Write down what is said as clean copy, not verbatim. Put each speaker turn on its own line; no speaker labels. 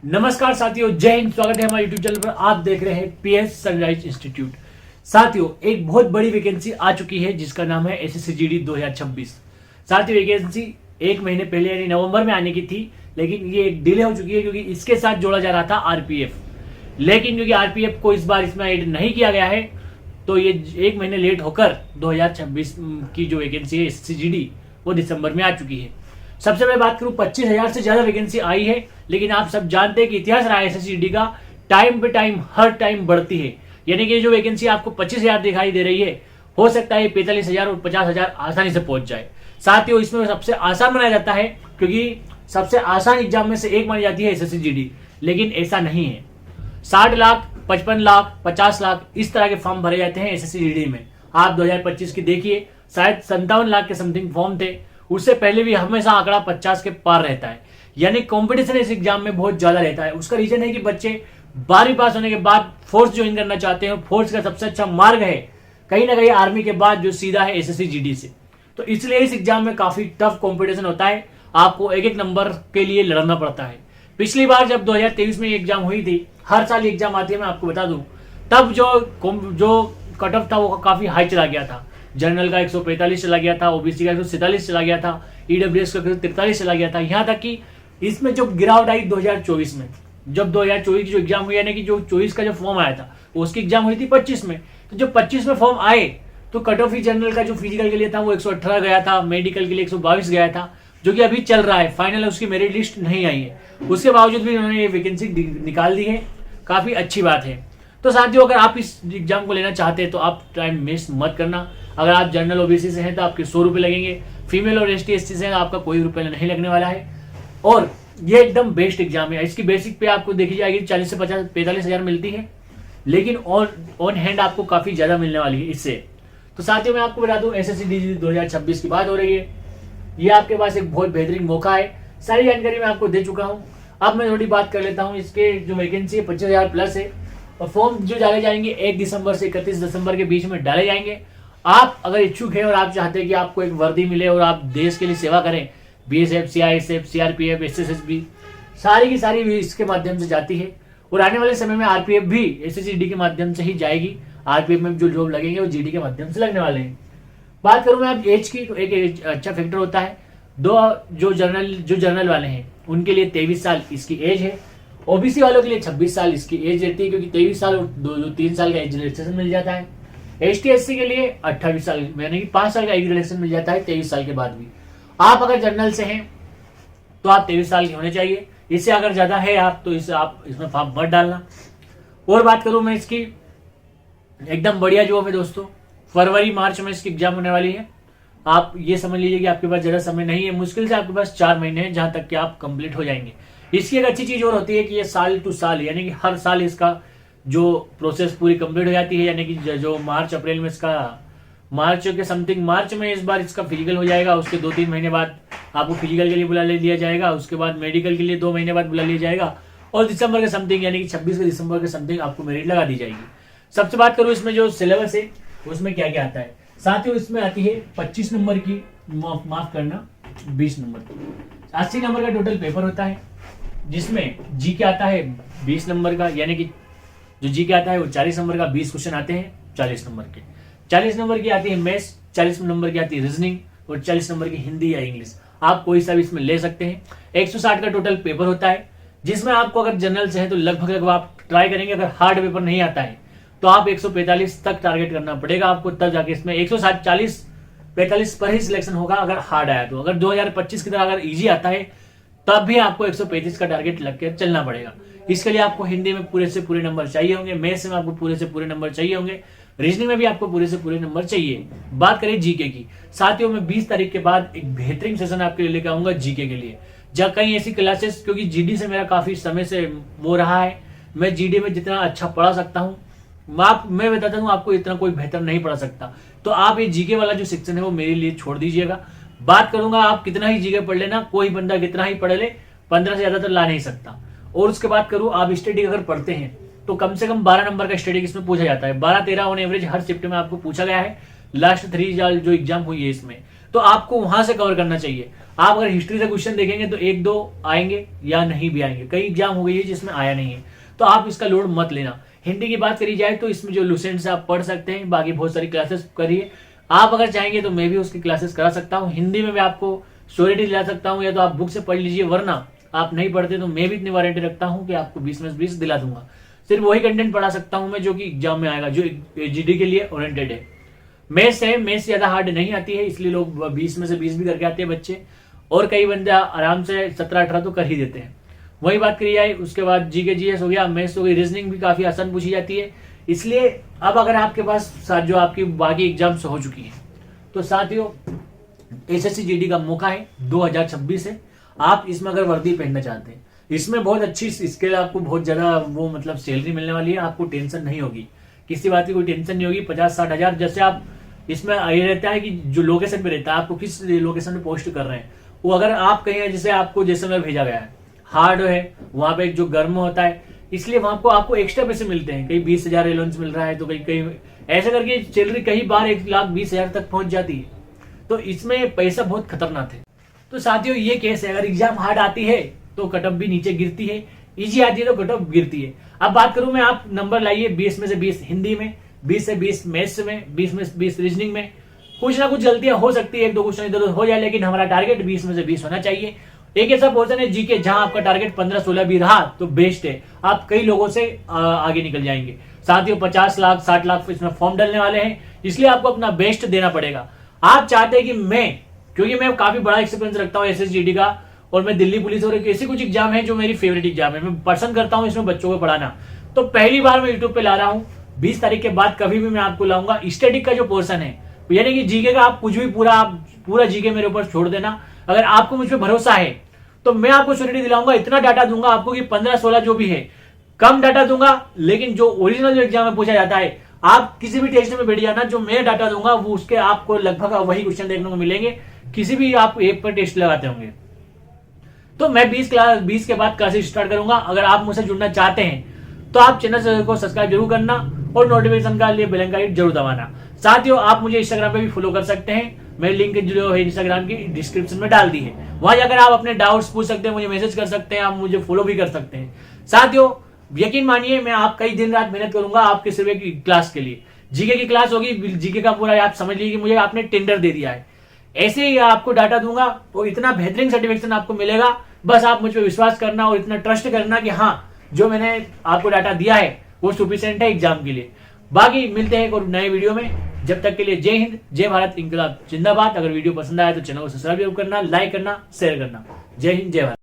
नमस्कार साथियों, जय हिंद। स्वागत है हमारे यूट्यूब चैनल पर। आप देख रहे हैं पीएस सनराइज इंस्टीट्यूट। साथियों, एक बहुत बड़ी वैकेंसी आ चुकी है जिसका नाम है एसएससी-जीडी 2026। साथियों, वैकेंसी एक महीने पहले यानी नवंबर में आने की थी, लेकिन ये एक डिले हो चुकी है क्योंकि इसके साथ जोड़ा जा रहा था आरपीएफ। लेकिन क्योंकि आरपीएफ को इस बार इसमें ऐड नहीं किया गया है, तो ये एक महीने लेट होकर 2026 की जो वैकेंसी है एसएससी-जीडी वो दिसंबर में आ चुकी है। सबसे पहले बात करूं, 25,000 से ज्यादा वैकेंसी आई है, लेकिन आप सब जानते हैं कि इतिहास रहा है एसएससी-जीडी का, टाइम पे टाइम हर टाइम बढ़ती है। यानी कि जो वैकेंसी आपको 25,000 दिखाई दे रही है, हो सकता है 45,000 और 50,000 आसानी से पहुंच जाए। साथियों, इसमें सबसे आसान माना जाता है क्योंकि सबसे आसान एग्जाम में से एक मानी जाती है एसएससी-जीडी, लेकिन ऐसा नहीं है। 60 लाख, 55 लाख, 50 लाख इस तरह के फॉर्म भरे जाते हैं एसएससी-जीडी में। आप 2025 की देखिए, शायद 57 लाख के समथिंग फॉर्म थे। उससे पहले भी हमेशा आंकड़ा 50 के पार रहता है, यानी कंपटीशन इस एग्जाम में बहुत ज्यादा रहता है। उसका रीजन है कि बच्चे 12वीं पास होने के बाद फोर्स ज्वाइन करना चाहते हैं। फोर्स का सबसे अच्छा मार्ग है कहीं ना कहीं आर्मी के बाद जो सीधा है एसएससी-जीडी से। तो इसलिए इस एग्जाम में काफी टफ कंपटीशन होता है, आपको एक एक नंबर के लिए लड़ना पड़ता है। पिछली बार जब 2023 में एग्जाम हुई थी, हर साल एग्जाम आती है, मैं आपको बता दूं, तब जो कट ऑफ था वो काफी हाई चला गया था। जनरल का 145 चला गया था, ओबीसी का 147 चला गया था, ईडब्ल्यूएस का 143 चला गया था। यहाँ तक कि इसमें जो गिरावट आई 2024 में, जब 2024 की जो एग्जाम हुई, यानी कि जो 24 का जो फॉर्म आया था उसकी एग्जाम हुई थी 25 में, तो जब 25 में फॉर्म आए तो कट ऑफ ही जनरल का जो फिजिकल के लिए था वो 118 गया था, मेडिकल के लिए 122 गया था, जो कि अभी चल रहा है। फाइनल उसकी मेरिट लिस्ट नहीं आई है, उसके बावजूद भी उन्होंने ये वैकेंसी निकाल दी है, काफी अच्छी बात है। तो साथियों, अगर आप इस एग्जाम को लेना चाहते हैं तो आप टाइम मिस मत करना। अगर आप जनरल ओबीसी से हैं तो आपके 100 रुपये लगेंगे, फीमेल और एसटी एससी से हैं तो आपका कोई रुपये नहीं लगने वाला है। और ये एकदम बेस्ट एग्जाम है। इसकी बेसिक पे आपको देखी जाएगी 40 से 45,000 मिलती है, लेकिन ऑन हैंड आपको काफी ज्यादा मिलने वाली है इससे। तो साथियों, मैं आपको बता दूं, एसएससी-जीडी 2026 की बात हो रही है, ये आपके पास एक बहुत बेहतरीन मौका है। सारी जानकारी मैं आपको दे चुका हूँ। अब मैं थोड़ी बात कर लेता हूँ। इसके जो वैकेंसी है 25,000 प्लस है, और फॉर्म जो डाले जाएंगे 1 दिसंबर से 31 दिसंबर के बीच में डाले जाएंगे। आप अगर इच्छुक हैं और आप चाहते हैं कि आपको एक वर्दी मिले और आप देश के लिए सेवा करें, बीएसएफ, सीआईएसएफ, सीआरपीएफ, एसएसबी, सारी की सारी भी इसके माध्यम से जाती है। और आने वाले समय में आरपीएफ भी एसएससी-जीडी के माध्यम से ही जाएगी। आरपीएफ में जो जॉब लगेंगे वो जीडी के माध्यम से लगने वाले हैं। बात करूं मैं अब एज की, तो एक अच्छा फैक्टर होता है। जो जनरल वाले हैं उनके लिए 23 साल इसकी एज है। ओबीसी वालों के लिए 26 साल इसकी एज रहती है, क्योंकि 23 साल और 3 साल का एज रिलैक्सेशन मिल जाता है। एसटी एससी के लिए 28 साल, यानी कि 5 साल का एज रिलैक्सेशन मिल जाता है 23 साल के बाद भी। आप अगर जनरल से हैं तो आप 23 साल के होने चाहिए। इससे अगर ज्यादा है आप तो आप इसमें फॉर्म मत डालना। और बात करूं मैं इसकी, एकदम बढ़िया जॉब है दोस्तों। फरवरी मार्च में इसकी एग्जाम होने वाली है। आप ये समझ लीजिए कि आपके पास ज्यादा समय नहीं है, मुश्किल से आपके पास 4 महीने हैं जहां तक कि आप कंप्लीट हो जाएंगे। इसकी एक अच्छी चीज और होती है कि ये साल टू साल, यानी कि हर साल इसका जो प्रोसेस पूरी कंप्लीट हो जाती है। यानी कि जो मार्च अप्रैल में इसका, मार्च के समथिंग, मार्च में इस बार इसका फिजिकल हो जाएगा। उसके 2-3 महीने बाद आपको फिजिकल के लिए बुला लिया जाएगा। उसके बाद मेडिकल के लिए 2 महीने बाद बुला लिया जाएगा। और दिसंबर के समथिंग, यानी कि 26 दिसंबर के समथिंग आपको मेरिट लगा दी जाएगी। सबसे बात करूं इसमें जो सिलेबस है उसमें क्या क्या आता है। साथियों, इसमें आती है 25 नंबर की, माफ करना 20 नंबर की, 80 नंबर का टोटल पेपर होता है, जिसमें जी के आता है 20 नंबर का, यानी कि जो जी के आता है वो 40 नंबर का, 20 क्वेश्चन आते हैं 40 नंबर के। 40 नंबर की आती है मैथ्स, 40 नंबर की आती है रीजनिंग, और 40 नंबर की हिंदी या इंग्लिश। आप कोई सा भी इसमें ले सकते हैं। 160 का टोटल पेपर होता है, जिसमें आपको अगर जनरल से है तो लगभग आप ट्राई करेंगे। अगर हार्ड पेपर नहीं आता है तो आप 145 तक टारगेट करना पड़ेगा आपको, तब जाके इसमें 140-45 पर ही सिलेक्शन होगा अगर हार्ड आया तो। अगर 2025 की तरह अगर इजी आता है तब भी आपको 135 का टारगेट लग के चलना पड़ेगा। इसके लिए आपको हिंदी में पूरे से पूरे नंबर चाहिए होंगे, मैथ्स में आपको पूरे से पूरे नंबर चाहिए होंगे, रीजनिंग में भी आपको पूरे से पूरे नंबर चाहिए। बात करें जीके की, साथियों मैं 20 तारीख के बाद एक बेहतरीन सेशन आपके लिए लेकर आऊंगा जीके के लिए। जब कहीं ऐसी क्लासेस, क्योंकि जीडी से मेरा काफी समय से वो रहा है, मैं जीडी में जितना अच्छा पढ़ा सकता हूँ, मैं बताता हूँ आपको, इतना कोई बेहतर नहीं पढ़ा सकता। तो आप ये जीके वाला जो सेक्शन है वो मेरे लिए छोड़ दीजिएगा। बात करूंगा, आप कितना ही जीके पढ़ लेना, कोई बंदा कितना ही पढ़ ले 15 से ज्यादा तो ला नहीं सकता। और उसके बाद करूँ, आप स्टडी अगर पढ़ते हैं तो कम से कम 12 नंबर का स्टडी इसमें पूछा जाता है। 12-13 ऑन एवरेज हर शिफ्ट में आपको पूछा गया है। लास्ट 3 जो एग्जाम हुई है इसमें, तो आपको वहां से कवर करना चाहिए। आप अगर हिस्ट्री से क्वेश्चन देखेंगे तो एक दो आएंगे या नहीं भी आएंगे, कई एग्जाम हो गई है जिसमें आया नहीं है, तो आप इसका लोड मत लेना। हिंदी की बात करी जाए तो इसमें जो लुसेंट से आप पढ़ सकते हैं, बाकी बहुत सारी क्लासेस करिए। आप अगर चाहेंगे तो मैं भी उसकी क्लासेस करा सकता हूँ, हिंदी में भी आपको श्योरिटी दिला सकता हूँ, या तो आप बुक से पढ़ लीजिए, वरना आप नहीं पढ़ते तो मैं भी इतनी वारंटी रखता हूँ कि आपको 20 में से 20 दिला दूंगा। सिर्फ वही कंटेंट पढ़ा सकता हूँ मैं जो कि एग्जाम में आएगा, जो जीडी के लिए ओरिएंटेड है। मैथ्स है, मैथ्स ज्यादा हार्ड नहीं आती है, इसलिए लोग 20 में से 20 भी करके आते हैं बच्चे, और कई बंदे आराम से 17-18 तो कर ही देते हैं। वही बात करी जाए, उसके बाद जीके जीएस हो गया, मैथ्स हो गई, रीजनिंग भी काफी आसान पूछी जाती है। इसलिए अब अगर आपके पास जो आपकी बाकी एग्जाम्स हो चुकी है, तो साथियों एसएससी जीडी का मौका है, 2026 है। आप इसमें अगर वर्दी पहनना चाहते हैं, इसमें बहुत अच्छी, इसके लिए आपको बहुत ज्यादा वो मतलब सैलरी मिलने वाली है, आपको टेंशन नहीं होगी, किसी बात की कोई टेंशन नहीं होगी। 50-60 हजार, जैसे आप इसमें ये रहता है कि जो लोकेशन पे रहता है, आपको किस लोकेशन पे पोस्ट कर रहे हैं, वो अगर आप कहीं जैसे आपको जैसलमेर भेजा गया है, हार्ड है, वहां पे जो गर्म होता है, इसलिए वहां को आपको एक्स्ट्रा पैसे मिलते हैं, कहीं 20,000 अलाउंस मिल रहा है, तो कहीं कहीं ऐसा करके सैलरी कई बार 1,20,000 तक पहुंच जाती है। तो इसमें पैसा बहुत खतरनाक है। तो साथियों ये केस है, अगर एग्जाम हार्ड आती है तो कटअप भी नीचे गिरती है, इजी आती है तो कटअप गिरती है। अब बात करूं मैं, आप नंबर लाइए 20 में से 20 हिंदी में, 20 से 20 मैथ्स में, 20 में से 20 रीजनिंग में। कुछ ना कुछ गलतियां हो सकती है, एक दो क्वेश्चन इधर उधर हो जाए, लेकिन हमारा टारगेट 20 में से 20 होना चाहिए। एक ऐसा पोर्शन है जीके जहां आपका टारगेट 15-16 भी रहा तो बेस्ट है, आप कई लोगों से आगे निकल जाएंगे। साथियों 50 लाख 60 लाख इसमें फॉर्म डालने वाले हैं, इसलिए आपको अपना बेस्ट देना पड़ेगा। आप चाहते हैं कि क्योंकि मैं काफी बड़ा एक्सपीरियंस रखता हूँ एसएसजीडी का, और मैं दिल्ली पुलिस और ऐसे कुछ एग्जाम है जो मेरी फेवरेट एग्जाम है, मैं पसंद करता हूँ इसमें बच्चों को पढ़ाना, तो पहली बार मैं यूट्यूब पे ला रहा हूँ। 20 तारीख के बाद कभी भी मैं आपको लाऊंगा। स्टैटिक का जो पोर्शन है, यानी कि जीके का, आप कुछ भी पूरा जीके मेरे ऊपर छोड़ देना। अगर आपको मुझ पर भरोसा है तो मैं आपको श्योरिटी दिलाऊंगा, इतना डाटा दूंगा आपको कि 15-16 जो भी है, कम डाटा दूंगा, लेकिन जो ओरिजिनल जो एग्जाम में पूछा जाता है, आप किसी भी टेस्ट में बैठ जाना, जो मैं डाटा दूंगा वो उसके आपको लगभग वही क्वेश्चन देखने को मिलेंगे, किसी भी आप एक पर टेस्ट लगाते होंगे। तो मैं 20 के बाद क्लासेस स्टार्ट करूंगा। अगर आप मुझसे जुड़ना चाहते हैं तो आप चैनल को सब्सक्राइब जरूर करना और नोटिफिकेशन का लिए बेल आइकन जरूर दबाना। साथियों आप मुझे इंस्टाग्राम पे भी फॉलो कर सकते हैं, मेरी लिंक जो है इंस्टाग्राम की डिस्क्रिप्शन में डाल दी है, वहां जाकर आप अपने डाउट्स पूछ सकते हैं, मुझे मैसेज कर सकते हैं, आप मुझे फॉलो भी कर सकते हैं। साथियों यकीन मानिए, मैं आप कई दिन रात मेहनत करूंगा आपके सिर्फ एक क्लास के लिए। जीके की क्लास होगी, जीके का पूरा आप समझ लीजिए कि मुझे आपने टेंडर दे दिया है, ऐसे ही आपको डाटा दूंगा और इतना बेहतरीन सर्टिफिकेशन आपको मिलेगा। बस आप मुझ पर विश्वास करना और इतना ट्रस्ट करना कि हाँ, जो मैंने आपको डाटा दिया है वो सफिशिएंट है एग्जाम के लिए। बाकी मिलते हैं एक नए वीडियो में, जब तक के लिए जय हिंद, जय भारत, इंकलाब जिंदाबाद। अगर वीडियो पसंद आया तो चैनल को सब्सक्राइब जरूर करना, लाइक करना, शेयर करना। जय हिंद, जय भारत।